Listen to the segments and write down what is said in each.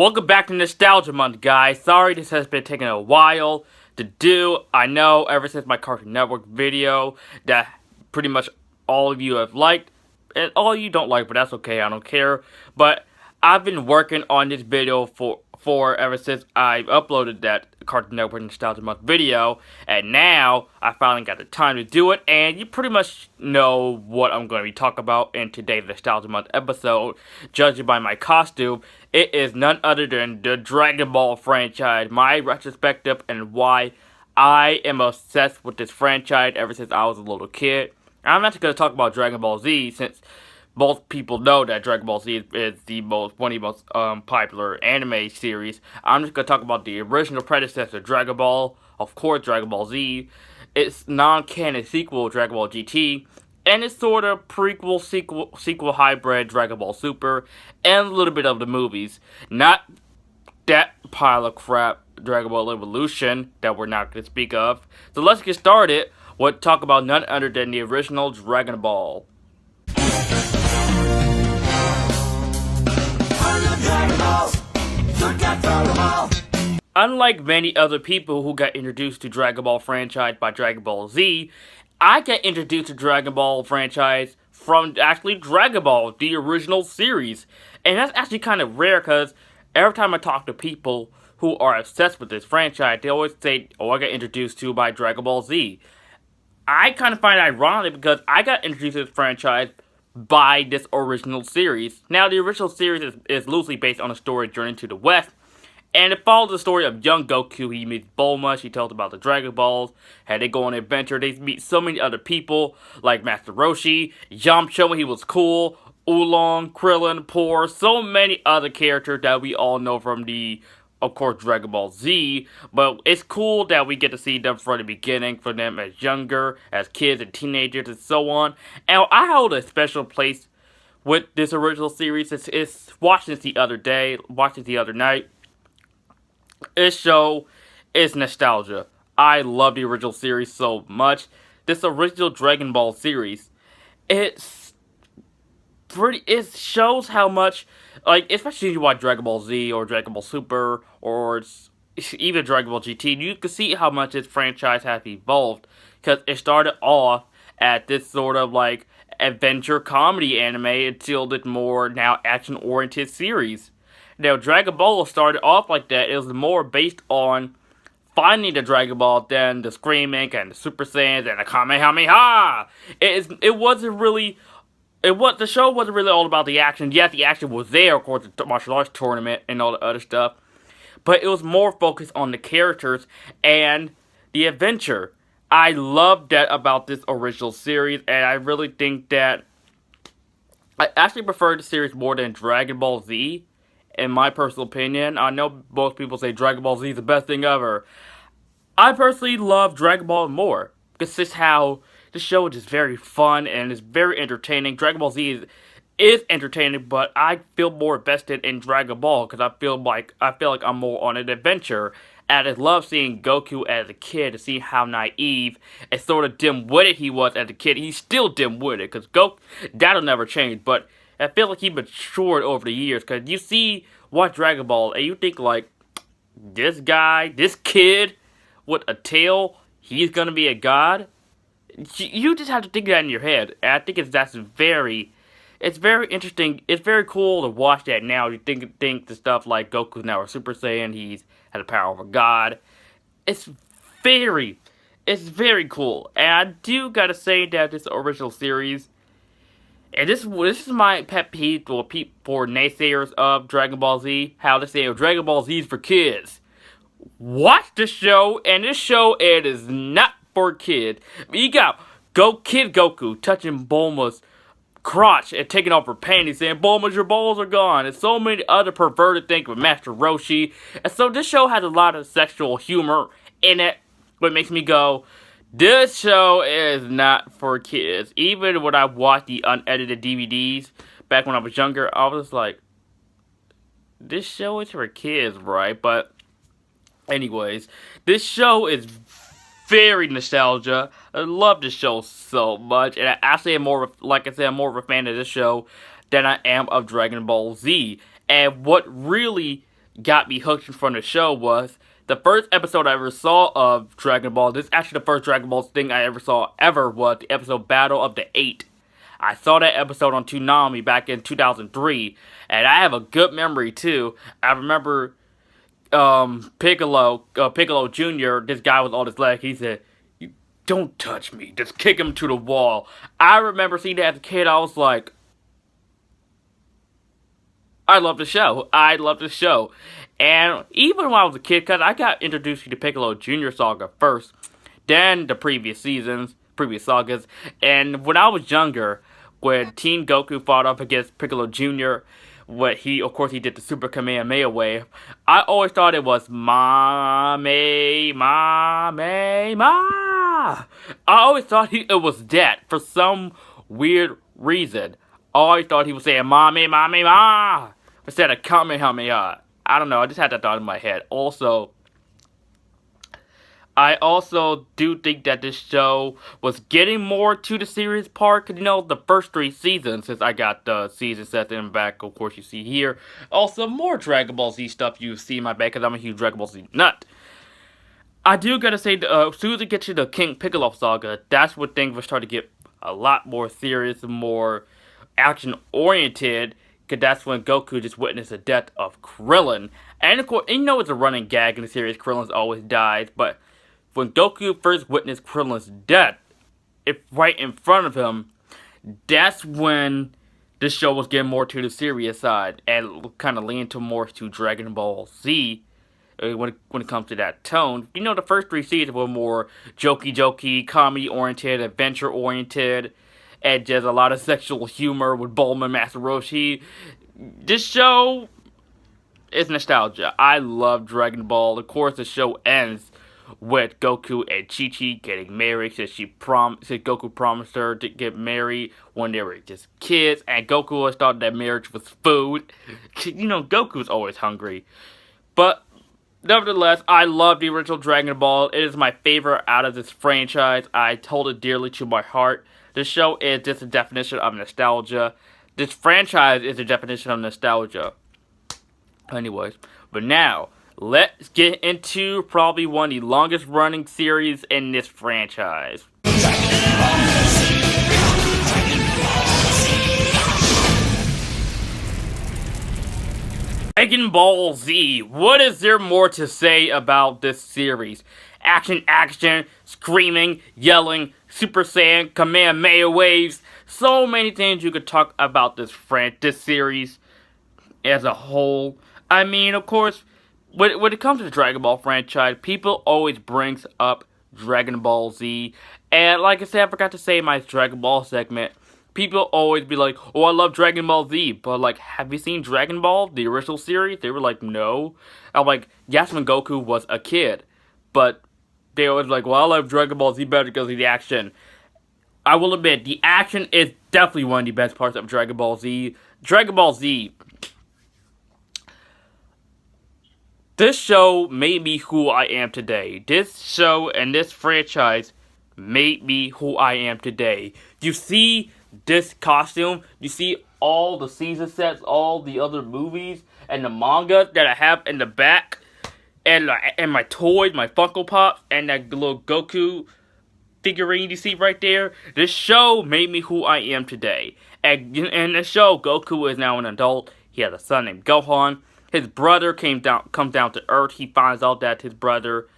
Welcome back to Nostalgia Month, guys. Sorry this has been taking a while to do. I know ever since my Cartoon Network video that pretty much all of you have liked. And all you don't like, but that's okay, I don't care. But I've been working on this video for ever since I uploaded that Cartoon Network Nostalgia Month video, and now I finally got the time to do it, and you pretty much know what I'm going to be talking about in today's Nostalgia Month episode. Judging by my costume, it is none other than the Dragon Ball franchise, my retrospective, and why I am obsessed with this franchise ever since I was a little kid. I'm not going to talk about Dragon Ball Z, since most people know that Dragon Ball Z is one of the most popular anime series. I'm just going to talk about the original predecessor, Dragon Ball, of course Dragon Ball Z, its non-canon sequel, Dragon Ball GT, and its sort of prequel, sequel hybrid, Dragon Ball Super, and a little bit of the movies. Not that pile of crap, Dragon Ball Evolution, that we're not going to speak of. So let's get started with talk about none other than the original Dragon Ball. Unlike many other people who got introduced to Dragon Ball franchise by Dragon Ball Z, I got introduced to Dragon Ball franchise from actually Dragon Ball, the original series. And that's actually kind of rare because every time I talk to people who are obsessed with this franchise, they always say, oh, I got introduced to by Dragon Ball Z. I kind of find it ironic because I got introduced to this franchise by this original series. Now, the original series is loosely based on the story Journey to the West, and it follows the story of young Goku. He meets Bulma, she tells about the Dragon Balls, and they go on an adventure. They meet so many other people, like Master Roshi, Yamcha when he was cool, Oolong, Krillin, Poor, so many other characters that we all know from the, of course, Dragon Ball Z, but it's cool that we get to see them from the beginning, for them as younger, as kids and teenagers and so on. And I hold a special place with this original series. It's watching this the other night. This show is nostalgia. I love the original series so much. This original Dragon Ball series, it shows how much, like, especially if you watch Dragon Ball Z or Dragon Ball Super or even Dragon Ball GT, you can see how much this franchise has evolved. Because it started off at this sort of like adventure comedy anime until this more now action-oriented series. Now, Dragon Ball started off like that. It was more based on finding the Dragon Ball than the Screaming and the Super Saiyans and the KAMEHAMEHAAAAA. The show wasn't really all about the action. Yes, the action was there, of course, the martial arts tournament and all the other stuff. But it was more focused on the characters and the adventure. I love that about this original series, and I really think that I actually prefer the series more than Dragon Ball Z, in my personal opinion. I know most people say Dragon Ball Z is the best thing ever. I personally love Dragon Ball more, because this is how the show is just very fun and it's very entertaining. Dragon Ball Z is entertaining, but I feel more invested in Dragon Ball because I feel like I'm more on an adventure. And I love seeing Goku as a kid, to see how naive and sort of dim-witted he was as a kid. He's still dim-witted because that'll never change. But I feel like he matured over the years, because you watch Dragon Ball and you think like, this guy, this kid with a tail, he's gonna be a god. You just have to think that in your head. And I think it's very interesting. It's very cool to watch that now. You think the stuff like Goku's now a Super Saiyan. He's had the power of a god. It's very cool. And I do gotta say that this original series, and this is my pet peeve for naysayers of Dragon Ball Z, how they say, oh, Dragon Ball Z is for kids. Watch the show, and this show, it is not for kids. You got Kid Goku touching Bulma's crotch and taking off her panties, saying, Bulma, your balls are gone. And so many other perverted things with Master Roshi. And so this show has a lot of sexual humor in it, what makes me go, this show is not for kids. Even when I watched the unedited DVDs back when I was younger, I was like, this show is for kids, right? But anyways, this show is very nostalgia. I love this show so much, and I actually am more of a fan of this show than I am of Dragon Ball Z. And what really got me hooked from the show was the first episode I ever saw of Dragon Ball. This is actually the first Dragon Ball thing I ever saw was the episode Battle of the Eight. I saw that episode on Toonami back in 2003, and I have a good memory too. I remember Piccolo Jr., this guy with all his legs, he said, "You don't touch me, just kick him to the wall." I remember seeing that as a kid. I was like, I love the show. I love the show. And even when I was a kid, because I got introduced to the Piccolo Jr. saga first, then the previous sagas. And when I was younger, when Teen Goku fought up against Piccolo Jr., of course, he did the Super Kamehameha wave. I always thought it was Ma. I always thought it was that for some weird reason. I always thought he was saying Ma instead of Kamehameha. I don't know. I just had that thought in my head. I also do think that this show was getting more to the serious part. Cause, the first 3 seasons, since I got the season sets in the back, of course, you see here. Also, more Dragon Ball Z stuff you see in my back, because I'm a huge Dragon Ball Z nut. I do gotta say, as soon as it gets to the King Piccolo saga, that's when things will start to get a lot more serious and more action-oriented. Because that's when Goku just witnessed the death of Krillin. And of course, it's a running gag in the series, Krillin always dies, but when Goku first witnessed Krillin's death, right in front of him, that's when this show was getting more to the serious side and kind of leaned more to Dragon Ball Z when it comes to that tone. The first 3 seasons were more jokey, comedy-oriented, adventure-oriented, and just a lot of sexual humor with Bulma and Master Roshi. This show is nostalgia. I love Dragon Ball. Of course, the show ends with Goku and Chi-Chi getting married, since Goku promised her to get married when they were just kids, and Goku always thought that marriage was food. Goku's always hungry. But nevertheless, I love the original Dragon Ball. It is my favorite out of this franchise. I hold it dearly to my heart. This show is just a definition of nostalgia. This franchise is a definition of nostalgia. Anyways, but now, let's get into probably one of the longest running series in this franchise. Dragon Ball Z. What is there more to say about this series? Action, screaming, yelling, Super Saiyan, Kamehameha waves. So many things you could talk about this series as a whole. I mean, of course, when it comes to the Dragon Ball franchise, people always brings up Dragon Ball Z. And like I said, I forgot to say in my Dragon Ball segment, people always be like, "Oh, I love Dragon Ball Z." But like, have you seen Dragon Ball, the original series? They were like, "No." I'm like, yes, when Goku was a kid. But they always like, "Well, I love Dragon Ball Z better because of the action." I will admit, the action is definitely one of the best parts of Dragon Ball Z. Dragon Ball Z. This show made me who I am today. This show and this franchise made me who I am today. You see this costume, you see all the season sets, all the other movies, and the manga that I have in the back, and my toys, my Funko Pops, and that little Goku figurine you see right there. This show made me who I am today. And in the show, Goku is now an adult. He has a son named Gohan. His brother comes down to Earth. He finds out that his brother,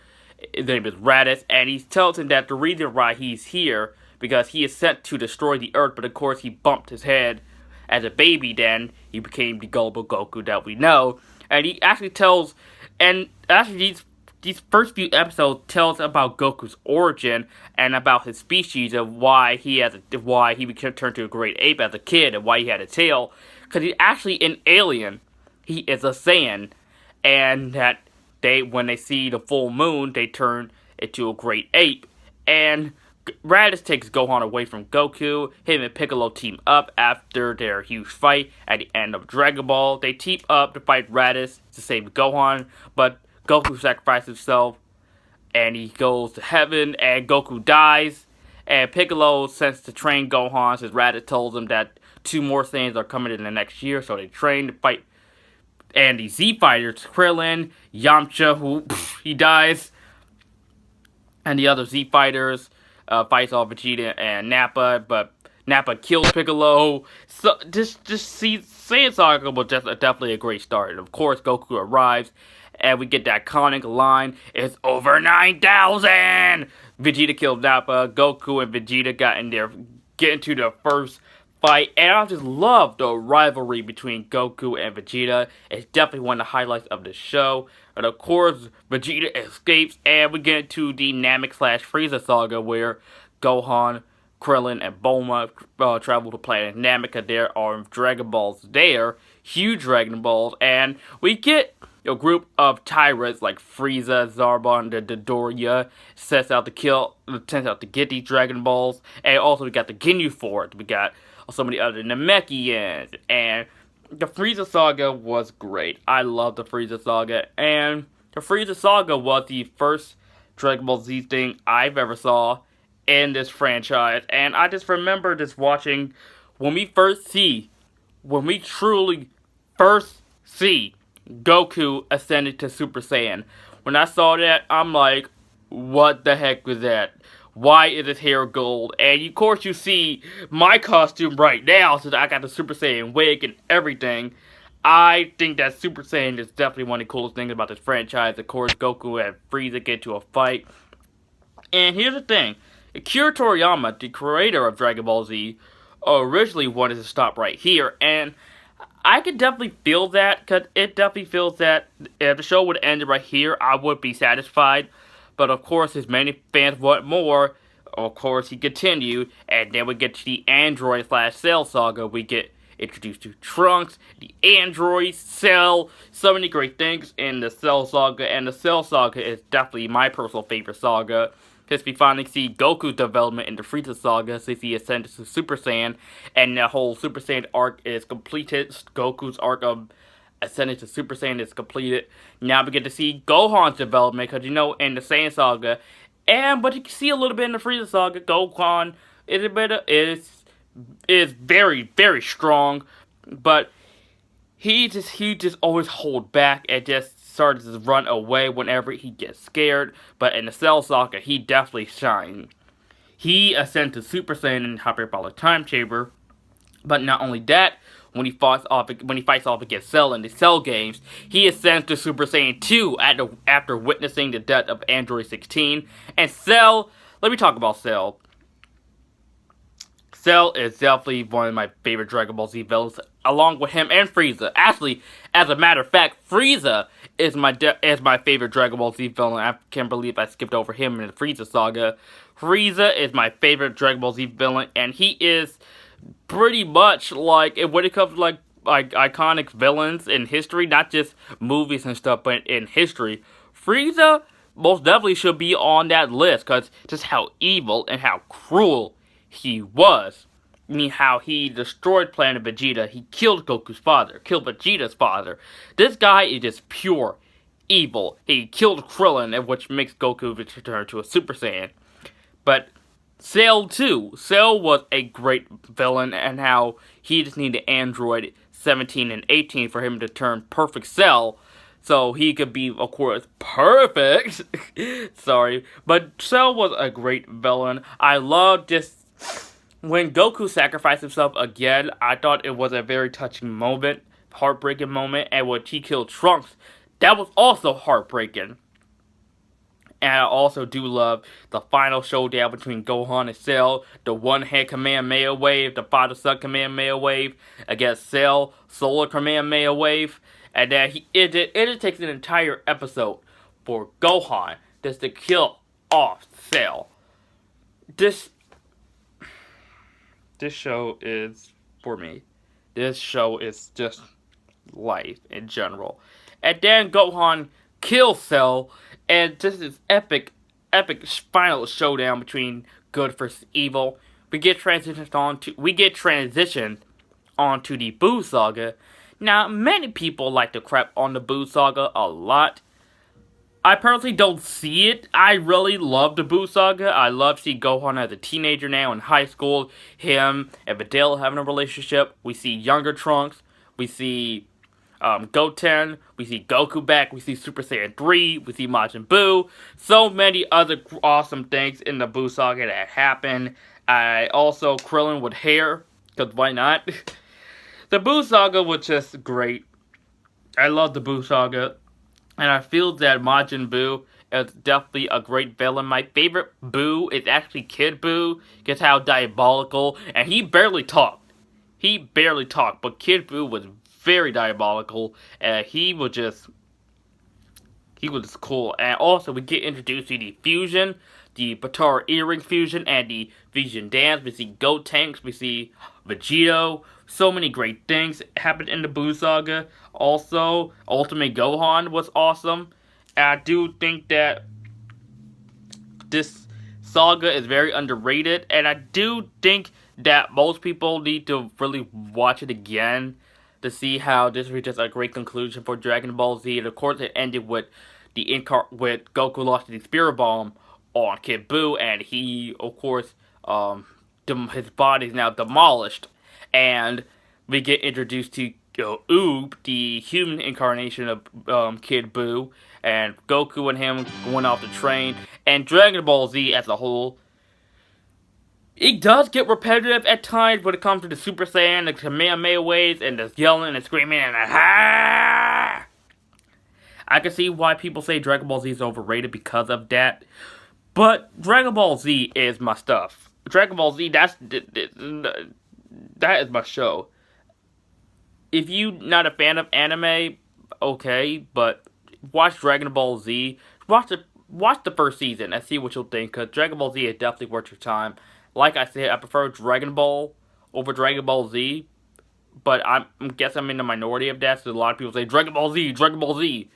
his name is Raditz, and he tells him that the reason why he's here, because he is sent to destroy the Earth, but of course he bumped his head as a baby. Then he became the gullible Goku that we know. And he actually tells, and actually these first few episodes tells about Goku's origin and about his species, of why he became turned to a great ape as a kid, and why he had a tail. Because he's actually an alien. He is a Saiyan, and that when they see the full moon, they turn into a great ape. And Raditz takes Gohan away from Goku. Him and Piccolo team up after their huge fight at the end of Dragon Ball. They team up to fight Raditz to save Gohan, but Goku sacrifices himself, and he goes to heaven, and Goku dies. And Piccolo sends to train Gohan, since Raditz tells him that 2 more Saiyans are coming in the next year, so they train to fight And the Z Fighters, Krillin, Yamcha, who he dies, and the other Z Fighters fights off Vegeta and Nappa, but Nappa kills Piccolo. So just see, Saiyan Saga was just definitely a great start. And of course, Goku arrives, and we get that iconic line: "It's over 9,000." Vegeta killed Nappa. Goku and Vegeta get into the first fight, and I just love the rivalry between Goku and Vegeta. It's definitely one of the highlights of the show. And of course, Vegeta escapes, and we get into the Namek/Frieza saga, where Gohan, Krillin, and Bulma travel to planet Namek. There are Dragon Balls there, huge Dragon Balls, and we get a group of tyrants like Frieza, Zarbon, and Dodoria sends out to get these Dragon Balls, and also we got the Ginyu Force. We got so many other Namekians, and the Frieza Saga was great. I love the Frieza Saga, and the Frieza Saga was the first Dragon Ball Z thing I've ever saw in this franchise, and I just remember just watching when we truly first see Goku ascended to Super Saiyan. When I saw that, I'm like, what the heck was that? Why is his hair gold? And of course you see my costume right now, since I got the Super Saiyan wig and everything. I think that Super Saiyan is definitely one of the coolest things about this franchise. Of course, Goku and Frieza get to a fight. And here's the thing. Akira Toriyama, the creator of Dragon Ball Z, originally wanted to stop right here. And I could definitely feel that, because it definitely feels that if the show would have ended right here, I would be satisfied. But of course, as many fans want more, of course he continued, and then we get to the Android/Cell saga. We get introduced to Trunks, the androids, Cell, so many great things in the Cell saga, and the Cell saga is definitely my personal favorite saga. Since we finally see Goku's development in the Frieza saga, since he ascended to Super Saiyan, and the whole Super Saiyan arc is completed. Goku's arc of ascending to Super Saiyan is completed. Now we get to see Gohan's development, because in the Saiyan saga, but you can see a little bit in the Frieza saga, Gohan is very, very strong, but he just always hold back and just started to run away whenever he gets scared. But in the Cell saga, he definitely shines. He ascends to Super Saiyan in Hyperbolic Time Chamber, but not only that, when he fights off against Cell in the Cell games, he ascends to Super Saiyan 2 after witnessing the death of Android 16. And Cell, let me talk about Cell. Cell is definitely one of my favorite Dragon Ball Z villains, along with him and Frieza. Actually, as a matter of fact, Frieza is my favorite Dragon Ball Z villain. I can't believe I skipped over him in the Frieza saga. Frieza is my favorite Dragon Ball Z villain, and he is pretty much like, when it comes to like iconic villains in history, not just movies and stuff, but in history, Frieza most definitely should be on that list, because just how evil and how cruel he was. I mean, how he destroyed Planet Vegeta. He killed Goku's father, killed Vegeta's father. This guy is just pure evil. He killed Krillin, which makes Goku return to a Super Saiyan. But Cell too. Cell was a great villain, and how he just needed Android 17 and 18 for him to turn perfect Cell, so he could be, of course, perfect. Sorry. But Cell was a great villain. I loved this. When Goku sacrificed himself again, I thought it was a very touching moment, heartbreaking moment, and when he killed Trunks, that was also heartbreaking. And I also do love the final showdown between Gohan and Cell, the one-hand Kamehameha wave, the Father-Son Kamehameha wave, against Cell, Solar Kamehameha wave, and then it takes an entire episode for Gohan just to kill off Cell. This show is, for me, this show is just life in general. And then Gohan kills Cell, and just this epic final showdown between good versus evil. We get transitioned onto the Buu Saga. Now, many people like to crap on the Buu Saga a lot. I personally don't see it. I really love the Buu Saga. I love to see Gohan as a teenager now in high school. Him and Videl having a relationship. We see younger Trunks. We see Goten, we see Goku back, we see Super Saiyan 3, we see Majin Buu, so many other awesome things in the Buu Saga that happened. Also, Krillin with hair, because why not? The Buu Saga was just great. I love the Buu Saga, and I feel that Majin Buu is definitely a great villain. My favorite Buu is actually Kid Buu, because how diabolical, and he barely talked. He barely talked, but Kid Buu was very diabolical, and he was just cool. And also, we get introduced to the fusion, the Patara earring fusion, and the fusion dance. We see Gotenks, we see Vegito. So many great things happened in the Buu Saga. Also, Ultimate Gohan was awesome. And I do think that this saga is very underrated, and I do think that most people need to really watch it again to see how this was just a great conclusion for Dragon Ball Z. And of course, it ended with with Goku lost the Spirit Bomb on Kid Buu, and he, of course, his body is now demolished, and we get introduced to Oob, the human incarnation of Kid Buu, and Goku and him going off the train, and Dragon Ball Z as a whole. It does get repetitive at times when it comes to the Super Saiyan, the Kamehameha waves, and the yelling and screaming and ha! I can see why people say Dragon Ball Z is overrated because of that. But Dragon Ball Z is my stuff. Dragon Ball Z, that is my show. If you're not a fan of anime, okay, but watch Dragon Ball Z. Watch the first season and see what you'll think, because Dragon Ball Z is definitely worth your time. Like I said, I prefer Dragon Ball over Dragon Ball Z, but I guess I'm in the minority of that, so a lot of people say Dragon Ball Z, Dragon Ball Z.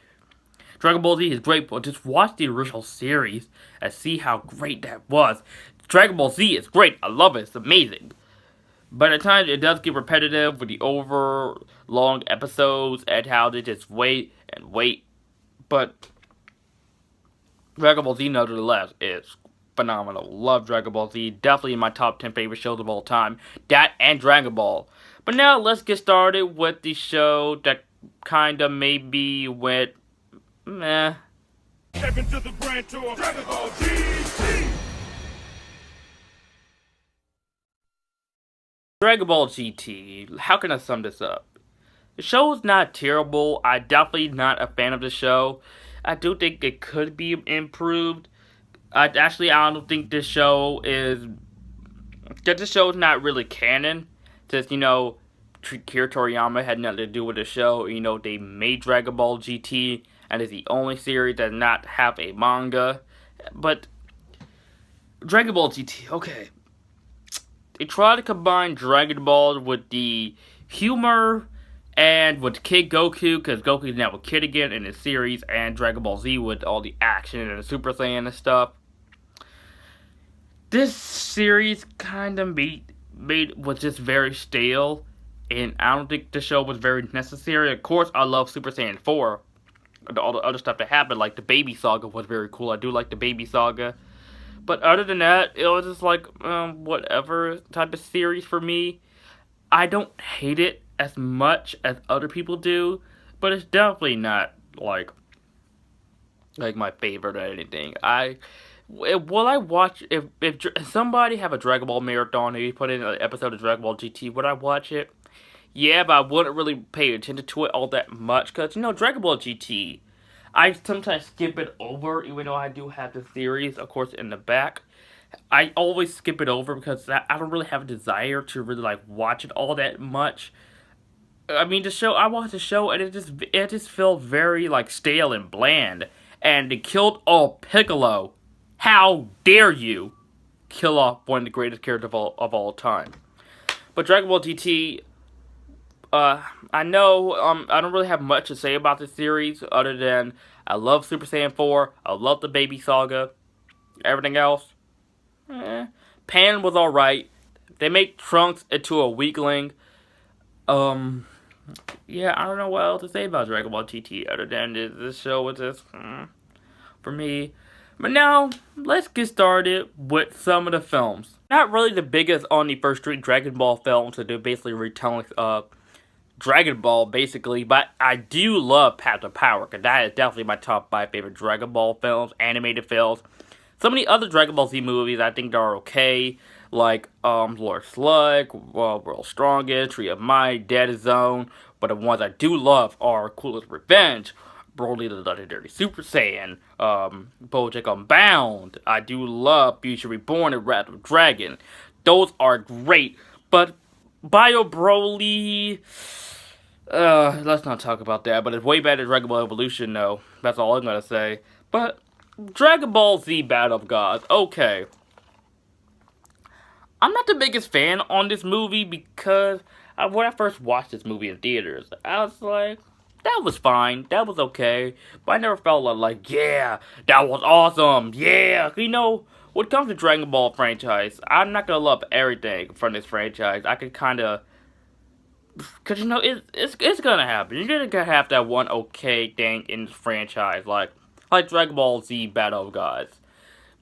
Dragon Ball Z is great, but just watch the original series and see how great that was. Dragon Ball Z is great. I love it. It's amazing. But at times, it does get repetitive with the over long episodes and how they just wait and wait. But Dragon Ball Z, nevertheless, is phenomenal. Love Dragon Ball Z. Definitely in my top 10 favorite shows of all time. That and Dragon Ball. But now, let's get started with the show that kind of maybe went meh. Step into the grand tour of Dragon Ball GT. Dragon Ball GT. How can I sum this up? The show is not terrible. I'm definitely not a fan of the show. I do think it could be improved. I don't think this show is... Because this show is not really canon. Just, Akira Toriyama had nothing to do with the show. They made Dragon Ball GT, and it's the only series that does not have a manga. But Dragon Ball GT, okay. They try to combine Dragon Ball with the humor and with Kid Goku, because Goku is now a kid again in the series, and Dragon Ball Z with all the action and the Super Saiyan and stuff. This series kind of was just very stale, and I don't think the show was very necessary. Of course, I love Super Saiyan 4. All the other stuff that happened, like the Baby Saga, was very cool. I do like the Baby Saga. But other than that, it was just like, whatever type of series for me. I don't hate it as much as other people do, but it's definitely not, like my favorite or anything. Will I watch, if somebody have a Dragon Ball marathon, maybe put in an episode of Dragon Ball GT, would I watch it? Yeah, but I wouldn't really pay attention to it all that much, because, Dragon Ball GT, I sometimes skip it over, even though I do have the series, of course, in the back. I always skip it over because I don't really have a desire to really, watch it all that much. I mean, I watched the show, and it just felt very, stale and bland. And they killed off Piccolo. How dare you kill off one of the greatest characters of all time. But Dragon Ball GT... I know, I don't really have much to say about this series, other than I love Super Saiyan 4, I love the Baby Saga, everything else, Pan was alright, they made Trunks into a weakling, yeah, I don't know what else to say about Dragon Ball GT, other than this show was just, for me. But now, let's get started with some of the films. Not really the biggest on the first three Dragon Ball films, so they're basically retellings of Dragon Ball, basically, but I do love Path of Power, because that is definitely my top 5 favorite Dragon Ball films, animated films. So many other Dragon Ball Z movies I think are okay, like Lord Slug, World's Strongest, Tree of Might, Dead Zone, but the ones I do love are Coolest Revenge, Broly the Legendary Super Saiyan, BoJack Unbound. I do love Future Reborn and Wrath of Dragon. Those are great, but Bio Broly, let's not talk about that, but it's way better than Dragon Ball Evolution, though. That's all I'm gonna say. But Dragon Ball Z Battle of Gods, okay. I'm not the biggest fan on this movie because when I first watched this movie in theaters, I was like, that was fine, that was okay, but I never felt like, yeah, that was awesome, yeah. You know, when it comes to Dragon Ball franchise, I'm not gonna love everything from this franchise. I could kind of, cause you know, it's gonna happen. You're gonna have that one okay thing in this franchise, like Dragon Ball Z Battle of Gods.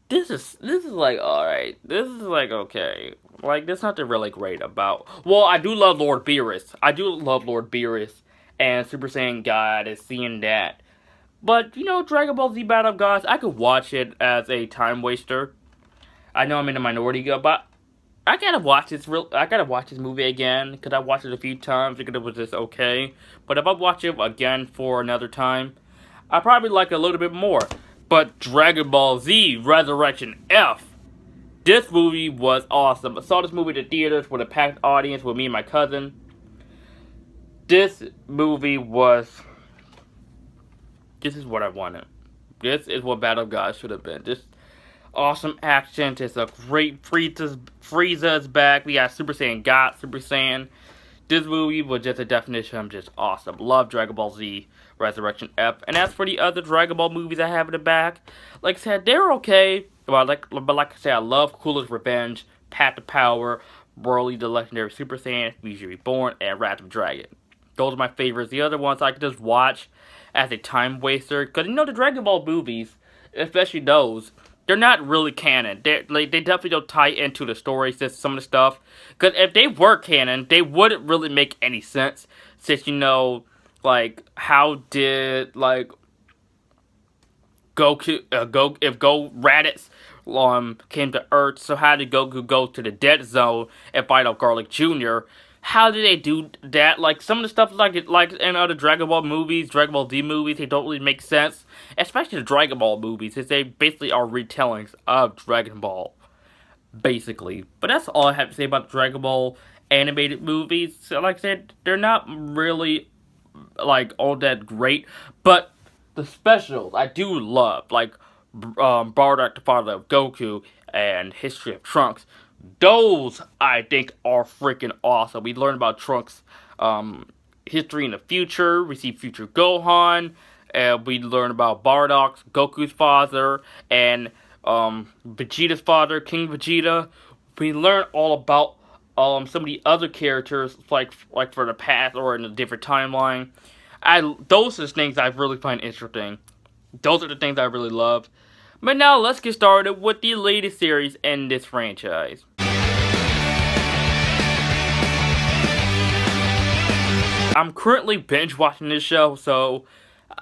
This is like alright. This is like okay. Like there's nothing really great about. Well, I do love Lord Beerus. I do love Lord Beerus and Super Saiyan God and seeing that. But you know, Dragon Ball Z Battle of Gods, I could watch it as a time waster. I know I'm in the minority, but I gotta watch this. I gotta watch this movie again because I watched it a few times because it was just okay. But if I watch it again for another time, I probably like it a little bit more. But Dragon Ball Z Resurrection F, this movie was awesome. I saw this movie in the theaters with a packed audience with me and my cousin. This movie was. This is what I wanted. This is what Battle of Gods should have been. This awesome action. It's a great Frieza's back. We got Super Saiyan God, Super Saiyan. This movie was just a definition of just awesome. Love Dragon Ball Z Resurrection F. And as for the other Dragon Ball movies I have in the back, like I said, they're okay. But like I said, I love Coolest Revenge, Path to Power, Broly the Legendary Super Saiyan, Future Reborn, and Wrath of Dragon. Those are my favorites. The other ones I could just watch as a time waster. Because you know the Dragon Ball movies, especially those, they're not really canon. They definitely don't tie into the story, since some of the stuff. Because if they were canon, they wouldn't really make any sense. Since, you know, like, how did, like, Goku, if Raditz came to Earth, so how did Goku go to the Dead Zone and fight off Garlic Jr.? How did they do that? Like, some of the stuff like in other Dragon Ball movies, Dragon Ball Z movies, they don't really make sense. Especially the Dragon Ball movies, since they basically are retellings of Dragon Ball. Basically. But that's all I have to say about the Dragon Ball animated movies. So, like I said, they're not really, like, all that great. But the specials, I do love. Like, Bardock, the father of Goku, and History of Trunks. Those, I think, are freaking awesome. We learn about Trunks' history in the future. We see future Gohan. And we learn about Bardock, Goku's father, and Vegeta's father, King Vegeta. We learn all about some of the other characters, like for the past or in a different timeline. Those are the things I really find interesting. Those are the things I really love. But now let's get started with the latest series in this franchise. I'm currently binge watching this show, so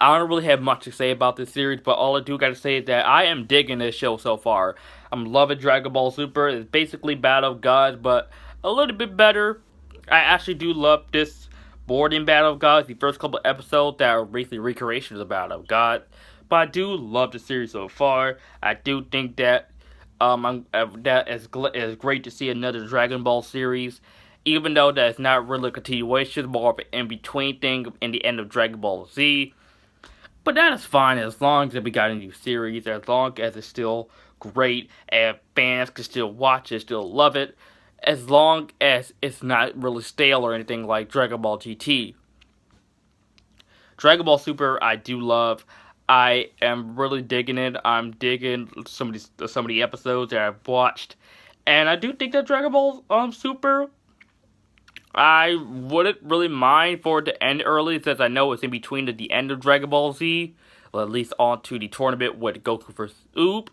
I don't really have much to say about this series, but all I do gotta say is that I am digging this show so far. I'm loving Dragon Ball Super. It's basically Battle of Gods, but a little bit better. I actually do love this more than Battle of Gods. The first couple episodes that are basically recreations of Battle of Gods. But I do love the series so far. I do think that that is great to see another Dragon Ball series, even though that's not really a continuation, more of an in-between thing in the end of Dragon Ball Z. But that is fine as long as we got a new series, as long as it's still great and fans can still watch it, still love it, as long as it's not really stale or anything like Dragon Ball GT. Dragon Ball Super, I do love. I am really digging it. I'm digging some of the episodes that I've watched, and I do think that Dragon Ball Super, I wouldn't really mind for it to end early, since I know it's in between the end of Dragon Ball Z, or at least on to the tournament with Goku vs. Oop.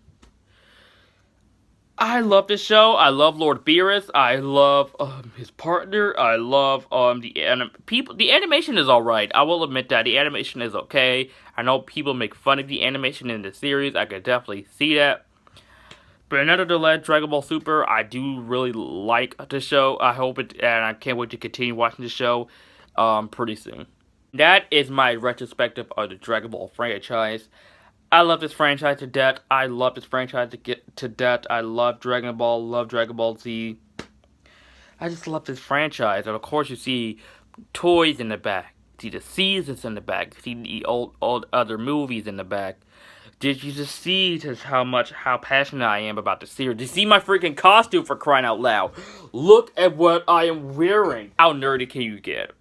I love this show. I love Lord Beerus. I love his partner. I love people. The animation is all right. I will admit that the animation is okay. I know people make fun of the animation in the series. I could definitely see that. But nevertheless, Dragon Ball Super, I do really like the show. I hope it, and I can't wait to continue watching the show pretty soon. That is my retrospective of the Dragon Ball franchise. I love this franchise to death. I love this franchise to death. I love Dragon Ball, love Dragon Ball Z. I just love this franchise. And of course, you see toys in the back. See the seasons in the back. See the old other movies in the back. Did you just see just how passionate I am about the series? Did you see my freaking costume, for crying out loud? Look at what I am wearing. How nerdy can you get?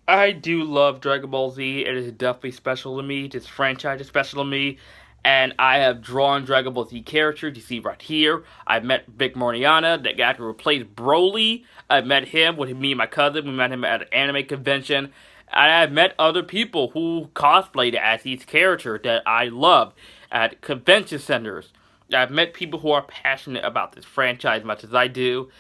I do love Dragon Ball Z. It is definitely special to me. This franchise is special to me. And I have drawn Dragon Ball Z characters. You see right here. I've met Vic Morniana, the guy who replaced Broly. I've met him with me and my cousin. We met him at an anime convention. And I've met other people who cosplayed as these characters that I love at convention centers. I've met people who are passionate about this franchise as much as I do.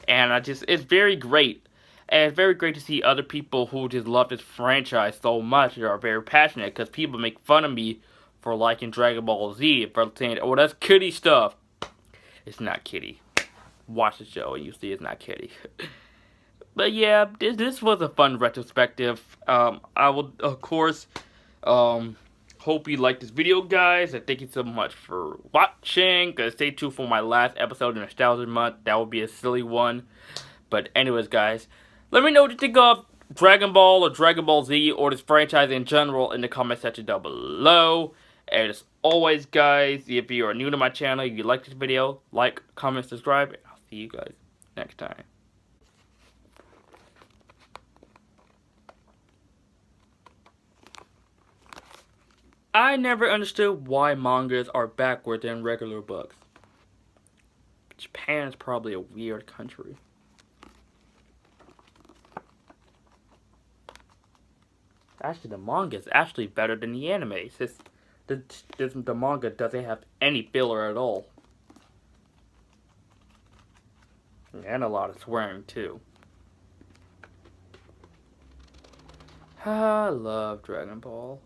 And it's very great. And it's very great to see other people who just love this franchise so much and are very passionate, because people make fun of me for liking Dragon Ball Z, for saying, oh, that's kiddie stuff. It's not kiddie. Watch the show and you see it's not kiddie. But yeah, this was a fun retrospective. I will, of course, hope you liked this video, guys. And thank you so much for watching. Stay tuned for my last episode in Nostalgia Month. That will be a silly one. But anyways, guys, let me know what you think of Dragon Ball or Dragon Ball Z or this franchise in general in the comment section down below. And as always, guys, if you are new to my channel, if you like this video, like, comment, subscribe, and I'll see you guys next time. I never understood why mangas are backward than regular books. Japan is probably a weird country. Actually, the manga is actually better than the anime. Since the manga doesn't have any filler at all. And a lot of swearing, too. I love Dragon Ball.